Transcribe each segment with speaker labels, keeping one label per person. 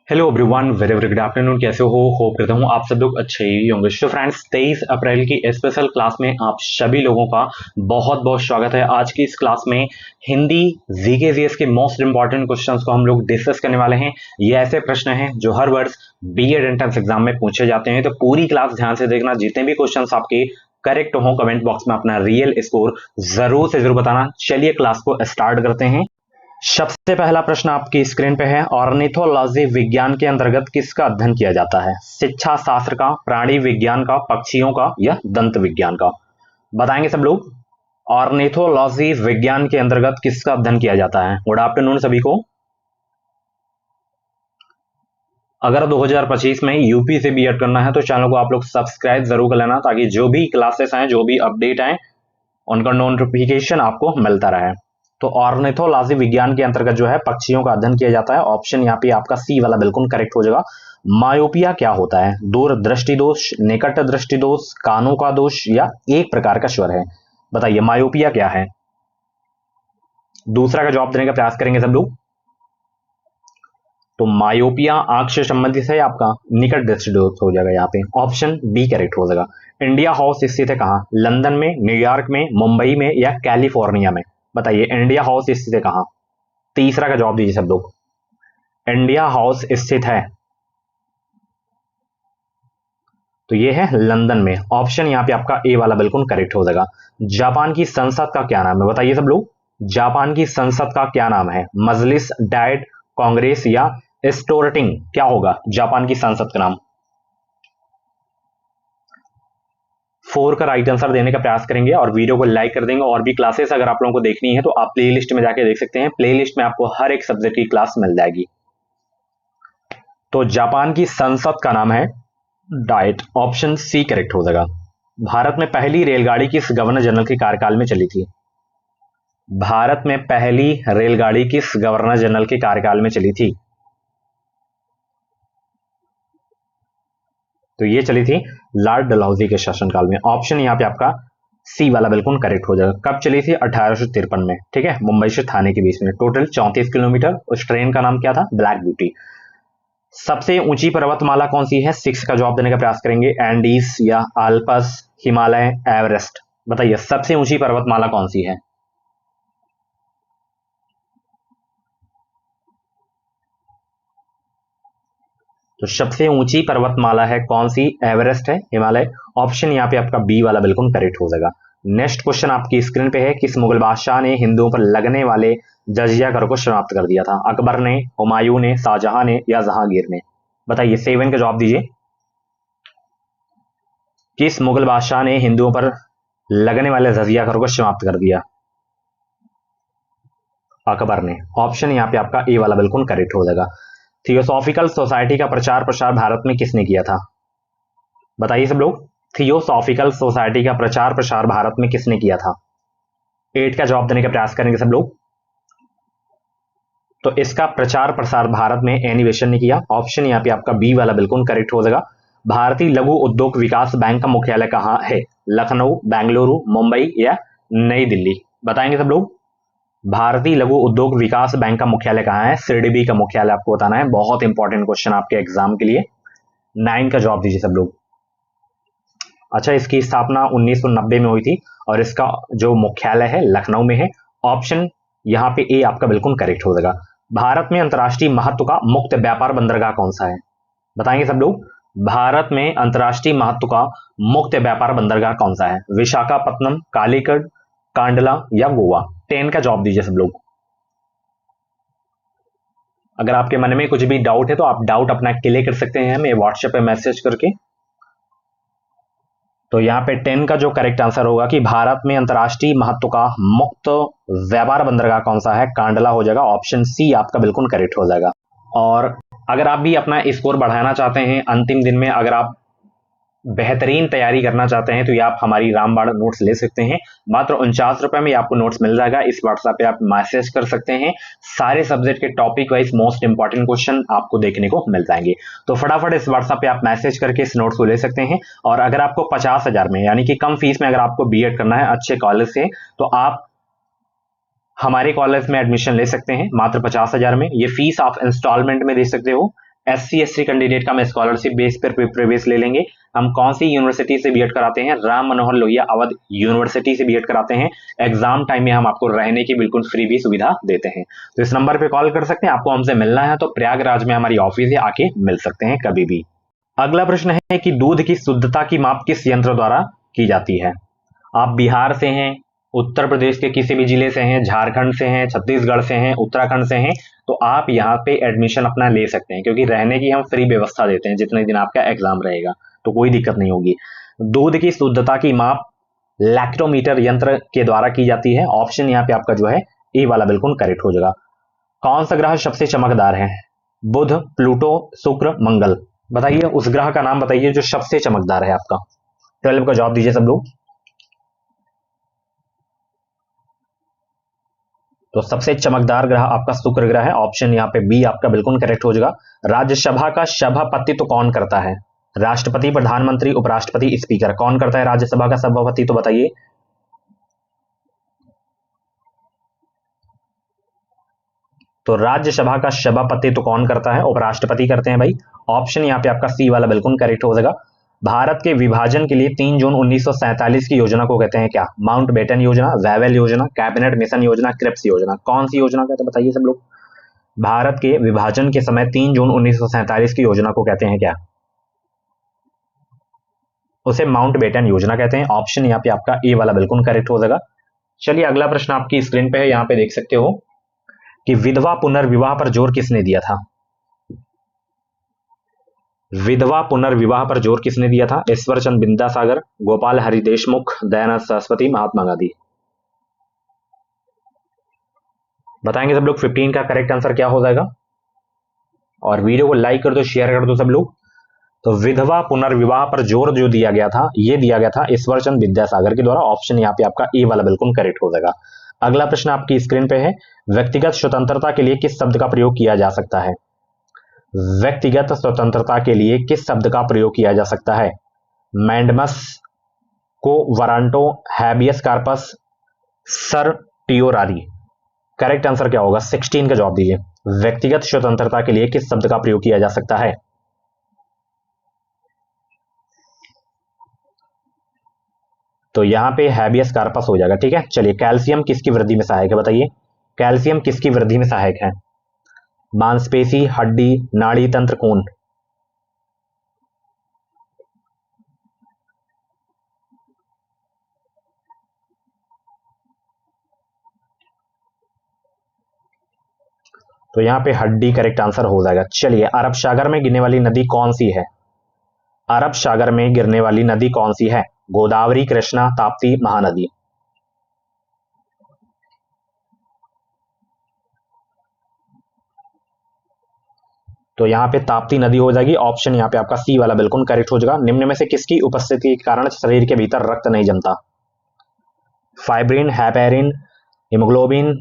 Speaker 1: Hello everyone, very very good afternoon. कैसे हो? Hope करता हूँ आप सब लोग अच्छे ही होंगे। सो फ्रेंड्स, 23 अप्रैल की स्पेशल क्लास में आप सभी लोगों का बहुत बहुत स्वागत है। आज की इस क्लास में हिंदी जीके जीएस के मोस्ट इंपॉर्टेंट क्वेश्चंस को हम लोग डिस्कस करने वाले हैं। ये ऐसे प्रश्न हैं जो हर वर्ष बीएड एंट्रेंस एग्जाम में पूछे जाते हैं, तो पूरी क्लास ध्यान से देखना। जितने भी क्वेश्चंस आपके करेक्ट हो, कमेंट बॉक्स में अपना रियल स्कोर जरूर से जरूर बताना। चलिए क्लास को स्टार्ट करते हैं। सबसे पहला प्रश्न आपकी स्क्रीन पे है, ऑर्निथोलॉजी विज्ञान के अंतर्गत किसका अध्ययन किया जाता है? शिक्षा शास्त्र का, प्राणी विज्ञान का, पक्षियों का या दंत विज्ञान का? बताएंगे सब लोग। ऑर्निथोलॉजी विज्ञान के अंतर्गत किसका अध्ययन किया जाता है? गुड आफ्टरनून सभी को। अगर 2025 में यूपी से बीएड करना है तो चैनल को आप लोग सब्सक्राइब जरूर कर लेना, ताकि जो भी क्लासेस आए, जो भी अपडेट आए, उनका नोटिफिकेशन आपको मिलता रहे। तो ऑर्निथोलॉजी विज्ञान के अंतर्गत जो है पक्षियों का अध्ययन किया जाता है। ऑप्शन यहाँ पे आपका सी वाला बिल्कुल करेक्ट हो जाएगा। मायोपिया क्या होता है? दूरदृष्टि दोष, निकट दृष्टि दोष, कानों का दोष या एक प्रकार का स्वर है? बताइए मायोपिया क्या है। दूसरा का जवाब देने का प्रयास करेंगे सब लोग। तो मायोपिया आंख से संबंधित है, आपका निकट दृष्टि दोष हो जाएगा। यहाँ पे ऑप्शन बी करेक्ट हो जाएगा। इंडिया हाउस स्थित है कहाँ? लंदन में, न्यूयॉर्क में, मुंबई में या कैलिफोर्निया में? बताइए इंडिया हाउस स्थित है कहाँ? तीसरा का जवाब दीजिए सब लोग। इंडिया हाउस स्थित है, तो ये है लंदन में। ऑप्शन यहाँ पे आपका ए वाला बिल्कुल करेक्ट हो जाएगा। जापान की संसद का क्या नाम है? बताइए सब लोग। जापान की संसद का क्या नाम है? मजलिस, डाइट, कांग्रेस या स्टोर्टिंग? क्या होगा जापान की संसद का नाम? 4 का राइट आंसर देने का प्रयास करेंगे और वीडियो को लाइक कर देंगे। और भी क्लासेस अगर आप लोगों को देखनी है तो आप प्लेलिस्ट में जाके देख सकते हैं। प्लेलिस्ट में आपको हर एक सब्जेक्ट की क्लास मिल जाएगी। तो जापान की संसद का नाम है डाइट। ऑप्शन सी करेक्ट हो जाएगा। भारत में पहली रेलगाड़ी किस गवर्नर जनरल के कार्यकाल में चली थी? भारत में पहली रेलगाड़ी किस गवर्नर जनरल के कार्यकाल में चली थी? तो ये चली थी लॉर्ड डलहौजी के शासनकाल में। ऑप्शन यहाँ पे आपका सी वाला बिल्कुल करेक्ट हो जाएगा। कब चली थी? 1853 में। ठीक है, मुंबई से थाने के बीच में, टोटल 34 किलोमीटर। उस ट्रेन का नाम क्या था? Black beauty. सबसे ऊंची पर्वतमाला कौन सी है? 6 का जवाब देने का प्रयास करेंगे। एंडीज या आल्पस, हिमालय, एवरेस्ट? बताइए सबसे ऊंची पर्वतमाला कौन सी है? तो सबसे ऊंची पर्वतमाला है कौन सी? एवरेस्ट है, हिमालय। ऑप्शन यहाँ पे आपका बी वाला बिल्कुल करेक्ट हो जाएगा। नेक्स्ट क्वेश्चन आपकी स्क्रीन पे है, किस मुगल बादशाह ने हिंदुओं पर लगने वाले जजिया कर को समाप्त कर दिया था? अकबर ने, हुमायूं ने, शाहजहां ने या जहांगीर ने? बताइए 7 का जवाब दीजिए। किस मुगल बादशाह ने हिंदुओं पर लगने वाले जजिया कर को समाप्त कर दिया? अकबर ने। ऑप्शन यहाँ पे आपका ए वाला बिल्कुल करेक्ट हो जाएगा। थियोसॉफिकल सोसाइटी का प्रचार प्रसार भारत में किसने किया था? बताइए सब लोग। थियोसॉफिकल सोसाइटी का प्रचार प्रसार भारत में किसने किया था? 8 का जवाब देने का प्रयास करेंगे सब लोग। तो इसका प्रचार प्रसार भारत में एनिवेशन ने किया। ऑप्शन यहाँ पे आपका बी वाला बिल्कुल करेक्ट हो जाएगा। भारतीय लघु उद्योग विकास बैंक का मुख्यालय कहाँ है? लखनऊ, बेंगलुरु, मुंबई या नई दिल्ली? बताएंगे सब लोग। भारतीय लघु उद्योग विकास बैंक का मुख्यालय कहाँ है? सिरडीबी का मुख्यालय आपको बताना है। बहुत इंपॉर्टेंट क्वेश्चन आपके एग्जाम के लिए। 9 का जवाब दीजिए सब लोग। अच्छा, इसकी स्थापना 1990 में हुई थी और इसका जो मुख्यालय है लखनऊ में है। ऑप्शन यहाँ पे ए आपका बिल्कुल करेक्ट हो जाएगा। भारत में अंतर्राष्ट्रीय महत्व का मुक्त व्यापार बंदरगाह कौन सा है? बताएंगे सब लोग। भारत में अंतर्राष्ट्रीय महत्व का मुक्त व्यापार बंदरगाह कौन सा है? विशाखापत्तनम, कालीकट, कांडला या गोवा? 10 का जवाब दीजिए सब लोग। अगर आपके मन में कुछ भी डाउट है तो आप डाउट अपना क्लियर कर सकते हैं हमें व्हाट्सएप पे मैसेज करके। तो यहाँ पे 10 का जो करेक्ट आंसर होगा कि भारत में अंतर्राष्ट्रीय महत्व का मुक्त व्यापार बंदरगाह कौन सा है? कांडला हो जाएगा। ऑप्शन सी आपका बिल्कुल करेक्ट हो जाएगा। और अगर आप भी अपना स्कोर बढ़ाना चाहते हैं अंतिम दिन में, अगर आप बेहतरीन तैयारी करना चाहते हैं तो ये आप हमारी रामबाण नोट्स ले सकते हैं। मात्र 49 रुपए में आपको नोट्स मिल जाएगा। इस व्हाट्सएप पे आप मैसेज कर सकते हैं। सारे सब्जेक्ट के topic wise most important question आपको देखने को मिल जाएंगे। तो फटाफट इस व्हाट्सएप पे आप मैसेज करके इस नोट्स को ले सकते हैं। और अगर आपको 50,000 में, यानी कि कम फीस में अगर आपको बीएड करना है अच्छे कॉलेज से, तो आप हमारे कॉलेज में एडमिशन ले सकते हैं मात्र 50,000 में। ये फीस आप इंस्टॉलमेंट में दे सकते हो। SC/ST कैंडिडेट का हम स्कॉलरशिप बेस पर प्रवेश ले लेंगे। हम कौन सी यूनिवर्सिटी से बीएड कराते हैं? राम मनोहर लोहिया अवध यूनिवर्सिटी से बीएड कराते हैं। एग्जाम टाइम में हम आपको रहने की बिल्कुल फ्री भी सुविधा देते हैं। तो इस नंबर पे कॉल कर सकते हैं। आपको हमसे मिलना है तो प्रयागराज में हमारी ऑफिस है, आके मिल सकते हैं कभी भी। अगला प्रश्न है कि दूध की शुद्धता की माप किस यंत्र द्वारा की जाती है? आप बिहार से हैं, उत्तर प्रदेश के किसी भी जिले से हैं, झारखंड से हैं, छत्तीसगढ़ से हैं, उत्तराखंड से हैं, तो आप यहाँ पे एडमिशन अपना ले सकते हैं, क्योंकि रहने की हम फ्री व्यवस्था देते हैं जितने दिन आपका एग्जाम रहेगा, तो कोई दिक्कत नहीं होगी। दूध की शुद्धता की माप लैक्टोमीटर यंत्र के द्वारा की जाती है। ऑप्शन यहाँ पे आपका जो है ए वाला बिल्कुल करेक्ट हो जाएगा। कौन सा ग्रह सबसे चमकदार है? बुध, प्लूटो, शुक्र, मंगल। बताइए उस ग्रह का नाम बताइए जो सबसे चमकदार है आपका। 12 का जवाब दीजिए सब लोग। तो सबसे चमकदार ग्रह आपका शुक्र ग्रह है। ऑप्शन यहाँ पे बी आपका बिल्कुल करेक्ट हो जाएगा। राज्यसभा का सभापतित्व कौन करता है? राष्ट्रपति, प्रधानमंत्री, उपराष्ट्रपति, स्पीकर, कौन करता है राज्यसभा का सभापति? तो बताइए। तो राज्यसभा का सभापतित्व कौन करता है? उपराष्ट्रपति करते हैं भाई। ऑप्शन यहाँ पे आपका सी वाला बिल्कुल करेक्ट हो जाएगा। भारत के विभाजन के लिए 3 जून 1947 की योजना को कहते हैं क्या? माउंटबेटन योजना, वैवेल योजना, कैबिनेट मिशन योजना, क्रिप्स योजना। कौन सी योजना कहते हैं बताइए सब लोग। भारत के विभाजन के समय 3 जून 1947 की योजना को कहते हैं क्या? उसे माउंटबेटन योजना कहते हैं। ऑप्शन यहाँ पे आपका ए वाला बिल्कुल करेक्ट हो जाएगा। चलिए अगला प्रश्न आपकी स्क्रीन पे है, यहाँ पे देख सकते हो कि विधवा पुनर्विवाह पर जोर किसने दिया था? विधवा पुनर्विवाह पर जोर किसने दिया था? ईश्वर चंद्र विद्यासागर, गोपाल हरि देशमुख, दयानंद सरस्वती, महात्मा गांधी। बताएंगे सब लोग 15 का करेक्ट आंसर क्या हो जाएगा। और वीडियो को लाइक कर दो, शेयर कर दो सब लोग। तो विधवा पुनर्विवाह पर जोर जो दिया गया था, ये दिया गया था ईश्वर चंद्र विद्यासागर के द्वारा। ऑप्शन यहाँ पे आपका ए वाला बिल्कुल करेक्ट हो जाएगा। अगला प्रश्न आपकी स्क्रीन पे है, व्यक्तिगत स्वतंत्रता के लिए किस शब्द का प्रयोग किया जा सकता है? व्यक्तिगत स्वतंत्रता के लिए किस शब्द का प्रयोग किया जा सकता है? Mandamus, quo warranto, habeas corpus, certiorari. Correct answer क्या होगा? 16 का जवाब दीजिए। व्यक्तिगत स्वतंत्रता के लिए किस शब्द का प्रयोग किया जा सकता है? तो यहां पे हैबियस कार्पस हो जाएगा। ठीक है, चलिए कैल्शियम किसकी वृद्धि में सहायक है बताइए। कैल्शियम किसकी वृद्धि में सहायक है? मांसपेशी, हड्डी, नाड़ी तंत्र, खून। तो यहां पे हड्डी करेक्ट आंसर हो जाएगा। चलिए अरब सागर में गिरने वाली नदी कौन सी है? अरब सागर में गिरने वाली नदी कौन सी है? गोदावरी, कृष्णा, ताप्ती, महानदी। तो यहाँ पे ताप्ती नदी हो जाएगी। ऑप्शन यहाँ पे आपका सी वाला बिल्कुल करेक्ट हो जाएगा। निम्न में से किसकी उपस्थिति के कारण शरीर के भीतर रक्त नहीं जमता? Fibrin, heparin, haemoglobin,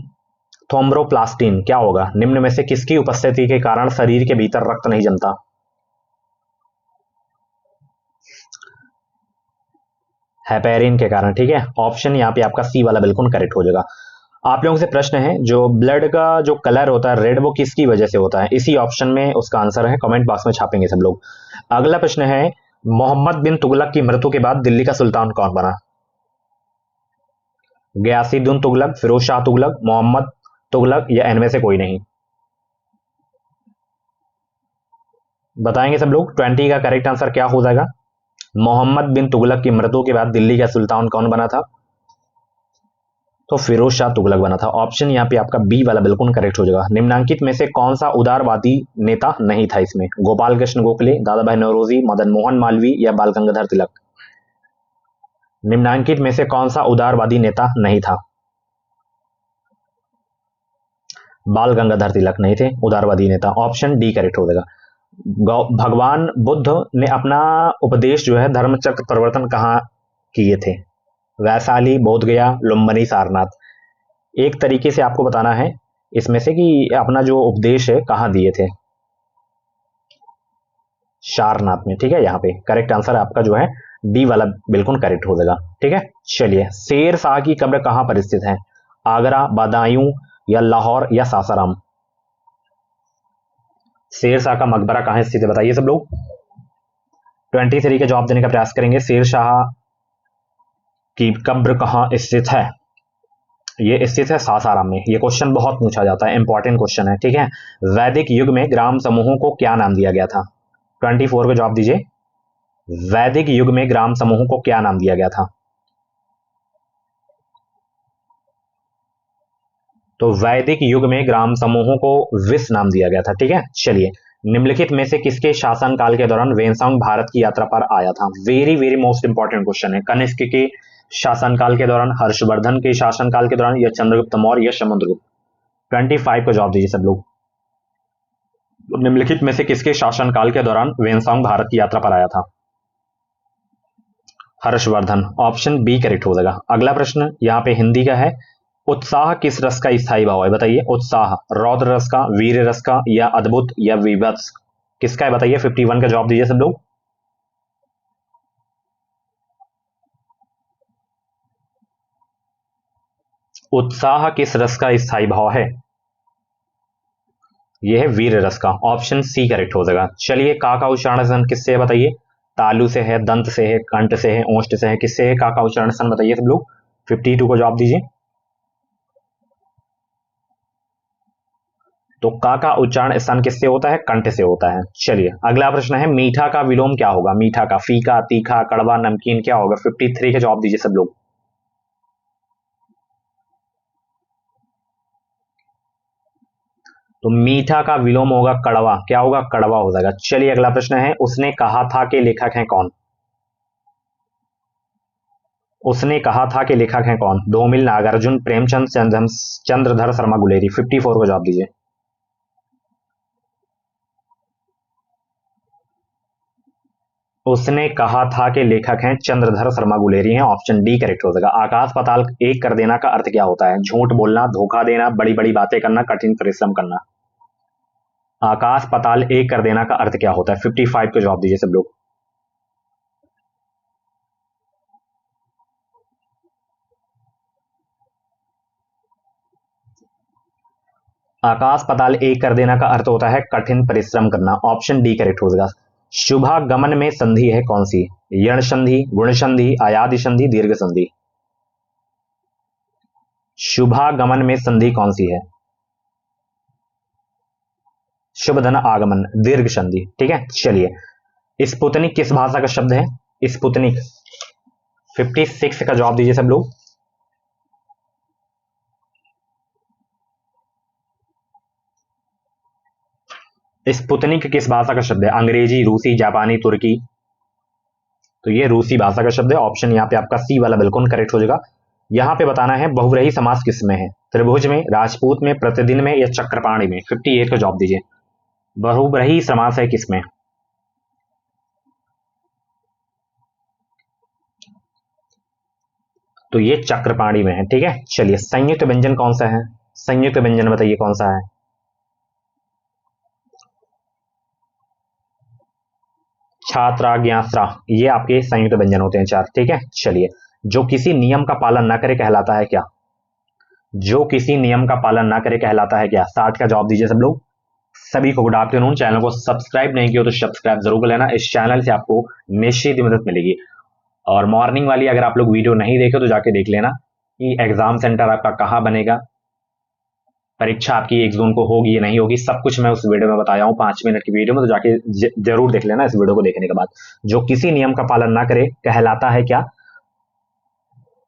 Speaker 1: thromboplastin. क्या होगा? निम्न में से किसकी उपस्थिति के कारण शरीर के भीतर रक्त नहीं जमता? हैपेरिन के कारण। ठीक है, ऑप्शन यहाँ पे आपका सी वाला बिल्कुल करेक्ट हो जाएगा। आप लोगों से प्रश्न है, जो ब्लड का जो कलर होता है रेड, वो किसकी वजह से होता है? इसी ऑप्शन में उसका आंसर है, कमेंट बॉक्स में छापेंगे सब लोग। अगला प्रश्न है, मोहम्मद बिन तुगलक की मृत्यु के बाद दिल्ली का सुल्तान कौन बना? गयासीउद्दीन तुगलक, फिरोज शाह तुगलक, मोहम्मद तुगलक, या इनमें से कोई नहीं? बताएंगे सब लोग। 20 का करेक्ट आंसर क्या हो जाएगा? मोहम्मद बिन तुगलक की मृत्यु के बाद दिल्ली का सुल्तान कौन बना था? तो फिरोज शाह तुगलक बना था। ऑप्शन यहाँ पे आपका बी वाला बिल्कुल करेक्ट हो जाएगा। निम्नांकित में से कौन सा उदारवादी नेता नहीं था इसमें? गोपाल कृष्ण गोखले, दादा भाई नौरोजी, मदन मोहन मालवीय, या बाल गंगाधर तिलक। निम्नांकित में से कौन सा उदारवादी नेता नहीं था? बाल गंगाधर तिलक नहीं थे उदारवादी नेता। ऑप्शन डी करेक्ट हो जाएगा। भगवान बुद्ध ने अपना उपदेश जो है धर्मचक्र प्रवर्तन कहाँ किए थे? वैशाली, बोधगया, लुम्बिनी, सारनाथ। एक तरीके से आपको बताना है इसमें से कि अपना जो उपदेश है कहाँ दिए थे? सारनाथ में। ठीक है, यहाँ पे करेक्ट आंसर आपका जो है डी वाला बिल्कुल करेक्ट हो जाएगा। ठीक है, चलिए शेर शाह की कब्र कहाँ पर स्थित है? आगरा, बदायूं, या लाहौर, या सासाराम। शेर शाह का मकबरा कहाँ स्थित है बताइए सब लोग। 23 का जवाब देने का प्रयास करेंगे। शेर शाह की कब्र कहाँ स्थित है? ये स्थित है सासाराम में। ये क्वेश्चन बहुत पूछा जाता है, इंपॉर्टेंट क्वेश्चन है, ठीक है। वैदिक युग में ग्राम समूहों को क्या नाम दिया गया था? 24 का जवाब दीजिए। वैदिक युग में ग्राम समूहों को क्या नाम दिया गया था? तो वैदिक युग में ग्राम समूहों को विस नाम दिया गया था, ठीक है। चलिए, निम्नलिखित में से किसके शासनकाल के दौरान वेनसांग भारत की यात्रा पर आया था? Very very most important question है। कनिष्क के शासनकाल के दौरान, हर्षवर्धन के शासनकाल के दौरान, या चंद्रगुप्त मौर्य, या समुद्रगुप्त? 25 को जवाब दीजिए सब लोग। निम्नलिखित में से किसके शासनकाल के दौरान वेनसांग भारत की यात्रा पर आया था? हर्षवर्धन। ऑप्शन बी करेक्ट हो जाएगा। अगला प्रश्न यहाँ पे हिंदी का है। उत्साह किस रस का स्थायी भाव है बताइए? उत्साह रौद्र रस का, वीर रस का, या अद्भुत, या विभत्स, किसका है बताइए? 51 का जवाब दीजिए सब लोग। उत्साह किस रस का स्थायी भाव है? यह है वीर रस का। ऑप्शन सी करेक्ट हो जाएगा। चलिए, का का उच्चारण सन किससे है बताइए? तालु से है, दंत से है, कंठ से है, ओष्ठ से है, किससे है का का उच्चारण सन बताइए सब लोग। 52 को जवाब दीजिए। तो का उच्चारण सन किससे होता है? कंठ से होता है। चलिए, अगला प्रश्न है, मीठा का विलोम क्या होगा? मीठा का फीका, तीखा, कड़वा, नमकीन, क्या होगा? 53 का जवाब दीजिए सब लोग। तो मीठा का विलोम होगा कड़वा। क्या होगा? कड़वा हो जाएगा। चलिए, अगला प्रश्न है, उसने कहा था कि लेखक हैं कौन? उसने कहा था कि लेखक हैं कौन? धूमिल, नागार्जुन, प्रेमचंद, चंद्रधर शर्मा गुलेरी। 54 को जवाब दीजिए। उसने कहा था कि लेखक हैं चंद्रधर शर्मा गुलेरी हैं। ऑप्शन डी करेक्ट हो जाएगा। आकाश पाताल एक कर देना का अर्थ क्या होता है? झूठ बोलना, धोखा देना, बड़ी बड़ी बातें करना, कठिन परिश्रम करना। आकाश पाताल एक कर देना का अर्थ क्या होता है? 55 को जवाब दीजिए सब लोग। आकाश पाताल एक कर देना का अर्थ होता है कठिन परिश्रम करना। ऑप्शन डी करेक्ट हो जाएगा। शुभागमन में संधि है कौन सी? यण संधि, गुण संधि, अयादि संधि, दीर्घ संधि। शुभागमन में संधि कौन सी है? शुभ धन आगमन, दीर्घ संधि, ठीक है। चलिए, स्पुतनिक किस भाषा का शब्द है? स्पुतनिक। 56 का जवाब दीजिए सब लोग। स्पुतनिक किस भाषा का शब्द है? अंग्रेजी, रूसी, जापानी, तुर्की? तो ये रूसी भाषा का शब्द है। ऑप्शन यहाँ पे आपका सी वाला बिल्कुल करेक्ट हो जाएगा। यहाँ पे बताना है बहुव्रीहि समास किस में है? त्रिभुज में, राजपूत में, प्रतिदिन में, या चक्रपाणी में? 58 का जवाब दीजिए। बहुव्रीहि समास है किसमें? तो ये चक्रपाणी में है, ठीक है। चलिए, संयुक्त व्यंजन कौन सा है? संयुक्त व्यंजन बताइए कौन सा है? छात्रा, ज्ञात्रा, ये आपके संयुक्त व्यंजन होते हैं 4, ठीक है। चलिए, जो किसी नियम का पालन ना करे कहलाता है क्या? जो किसी नियम का पालन ना करे कहलाता है क्या? 60 का जवाब दीजिए सब लोग। सभी को गुड आफ्टरनून। चैनल को सब्सक्राइब नहीं किया तो सब्सक्राइब जरूर कर लेना। इस चैनल से आपको निश्चित मदद मिलेगी। और मॉर्निंग वाली अगर आप लोग वीडियो नहीं देखे तो जाके देख लेना कि एग्जाम सेंटर आपका कहाँ बनेगा, परीक्षा आपकी 1 जून को होगी या नहीं होगी, सब कुछ मैं उस वीडियो में बताया हूँ 5 मिनट की वीडियो में। तो जाके जरूर देख लेना इस वीडियो को देखने के बाद। जो किसी नियम का पालन ना करे कहलाता है क्या?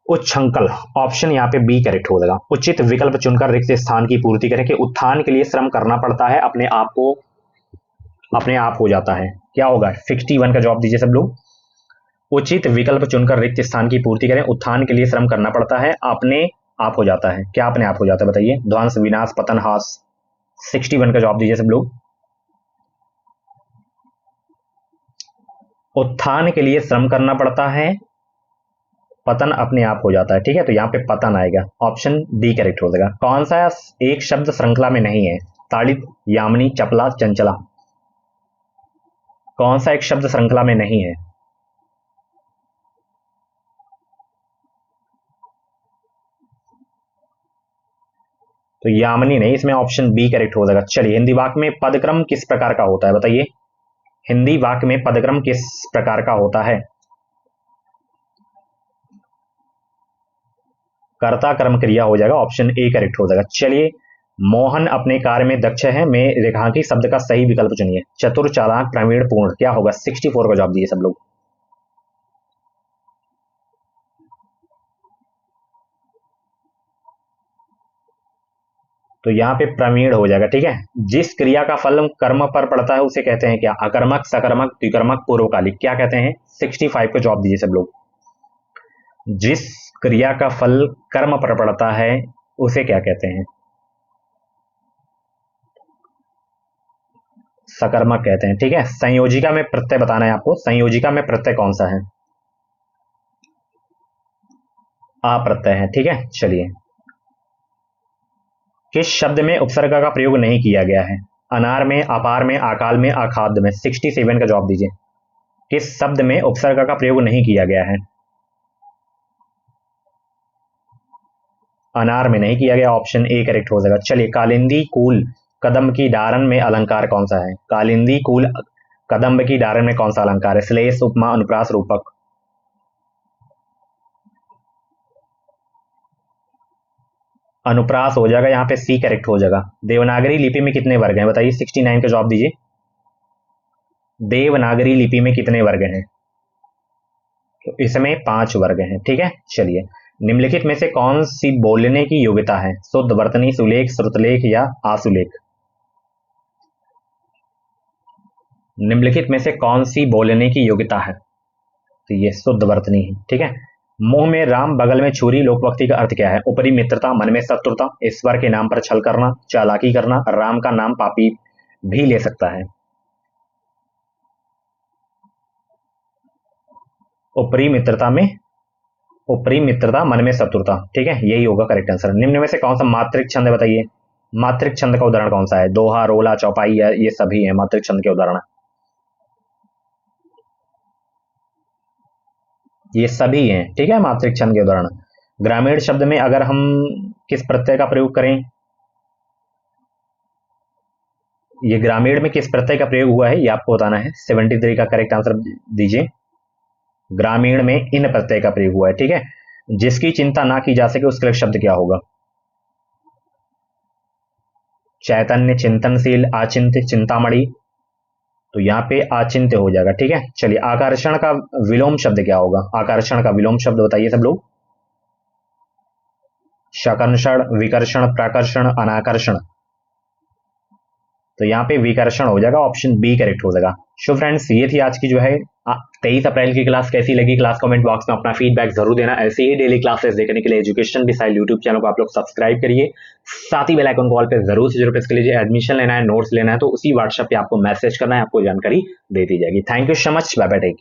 Speaker 1: उच्छृंखल। ऑप्शन यहाँ पे बी करेक्ट हो जाएगा। उचित विकल्प चुनकर रिक्त स्थान की पूर्ति करें कि उत्थान के लिए श्रम करना पड़ता है, अपने आप को अपने आप हो जाता है। क्या होगा? 61 का जवाब दीजिए सब लोग। उचित विकल्प चुनकर रिक्त स्थान की पूर्ति करें, उत्थान के लिए श्रम करना पड़ता है, अपने आप हो जाता है। क्या अपने आप हो जाता है बताइए? ध्वंस, विनाश, पतन, हास? 61 का जवाब दीजिए सब लोग। उत्थान के लिए श्रम करना पड़ता है, पतन अपने आप हो जाता है, ठीक है। तो यहाँ पे पतन आएगा। ऑप्शन डी करेक्ट हो जाएगा। कौन सा एक शब्द श्रृंखला में नहीं है? ताड़ित, यामिनी, चपला, चंचला? कौन सा एक शब्द श्रृंखला में नहीं है? तो यामिनी नहीं, इसमें ऑप्शन बी करेक्ट हो जाएगा। चलिए, हिंदी वाक्य में पदक्रम किस प्रकार का होता है बताइए। हिंदी वाक्य में पदक्रम किस प्रकार का होता है। कर्ता कर्म क्रिया हो जाएगा, ऑप्शन ए करेक्ट हो जाएगा। चलिए, मोहन अपने कार्य में दक्ष है में रेखांकित शब्द का सही विकल्प चुनिए। चतुर, चालाक, प्रवीण, पूर्ण, क्या होगा। 64 का जवाब दिए सब लोग। तो यहाँ पे प्रवीण हो जाएगा। ठीक है, जिस क्रिया का फल कर्म पर पड़ता है उसे कहते हैं क्या। अकर्मक, सकर्मक, द्विकर्मक, पूर्वकालिक, क्या कहते हैं। 65 का जवाब दीजिए सब लोग। जिस क्रिया का फल कर्म पर पड़ता है उसे क्या कहते हैं। सकर्मक कहते हैं। ठीक है, संयोजिका में प्रत्यय बताना है आपको। संयोजिका में प्रत्यय कौन सा है। अप्रत्यय है। ठीक है, चलिए, किस शब्द में उपसर्ग का प्रयोग नहीं किया गया है। अनार में, अपार में, अकाल में, अखाद्य में। 67 का जवाब दीजिए। किस शब्द में उपसर्ग का प्रयोग नहीं किया गया है। अनार में नहीं किया गया, ऑप्शन ए करेक्ट हो जाएगा। चलिए, कालिंदी कूल कदम की डारन में अलंकार कौन सा है। कालिंदी कूल कदम्ब की डारन में कौन सा अलंकार है। श्लेष, उपमा, अनुप्रास, रूपक। अनुप्रास हो जाएगा, यहाँ पे सी करेक्ट हो जाएगा। देवनागरी लिपि में कितने वर्ग हैं बताइए। 69 का जवाब दीजिए। देवनागरी लिपि में कितने वर्ग हैं। तो इसमें 5 वर्ग हैं। ठीक है, चलिए, निम्नलिखित में से कौन सी बोलने की योग्यता है। शुद्ध, वर्तनी, सुलेख, श्रुतलेख या आशुलेख। निम्नलिखित में से कौन सी बोलने की योग्यता है। तो ये शुद्ध वर्तनी है। ठीक है, मुंह में राम बगल में छुरी लोकवक्ति का अर्थ क्या है। ऊपरी मित्रता, मन में शत्रुता, ईश्वर के नाम पर छल करना, चालाकी करना, राम का नाम पापी भी ले सकता है। ऊपरी मित्रता में, ऊपरी मित्रता, मन में शत्रुता। ठीक है, यही होगा करेक्ट आंसर। निम्न में से कौन सा मात्रिक छंद बताइए। मात्रिक छंद का उदाहरण कौन सा है। दोहा, रोला, चौपाई, ये सभी है मात्रिक छंद के उदाहरण। ये सभी हैं। ठीक है, मात्रिक छंद के उदाहरण। ग्रामीण शब्द में अगर हम किस प्रत्यय का प्रयोग करें। ये ग्रामीण में किस प्रत्यय का प्रयोग हुआ है ये आपको बताना है। 73 का करेक्ट आंसर दीजिए। ग्रामीण में इन प्रत्यय का प्रयोग हुआ है। ठीक है, जिसकी चिंता ना की जा सके उसके लिए शब्द क्या होगा। चैतन्य, चिंतनशील, आचिंत्य, चिंतामणि। तो यहाँ पे आचिंत्य हो जाएगा। ठीक है, चलिए, आकर्षण का विलोम शब्द क्या होगा। आकर्षण का विलोम शब्द बताइए सब लोग। शकर्षण, विकर्षण, प्राकर्षण, अनाकर्षण। तो यहाँ पे विकर्षण हो जाएगा, ऑप्शन बी करेक्ट हो जाएगा। सो फ्रेंड्स, ये थी आज की जो है 23 अप्रैल की क्लास। कैसी लगी क्लास, कमेंट बॉक्स में अपना फीडबैक जरूर देना। ऐसे ही डेली क्लासेस देखने के लिए एजुकेशन डिसाइड यूट्यूब चैनल को आप लोग सब्सक्राइब करिए। साथ ही बेल आइकन कॉल पे जरूर से जरूर प्रेस कर लीजिए। एडमिशन लेना है, नोट्स लेना है तो उसी व्हाट्सएप पे आपको मैसेज करना है, आपको जानकारी दे दी जाएगी। Thank you so much, bye bye, take care.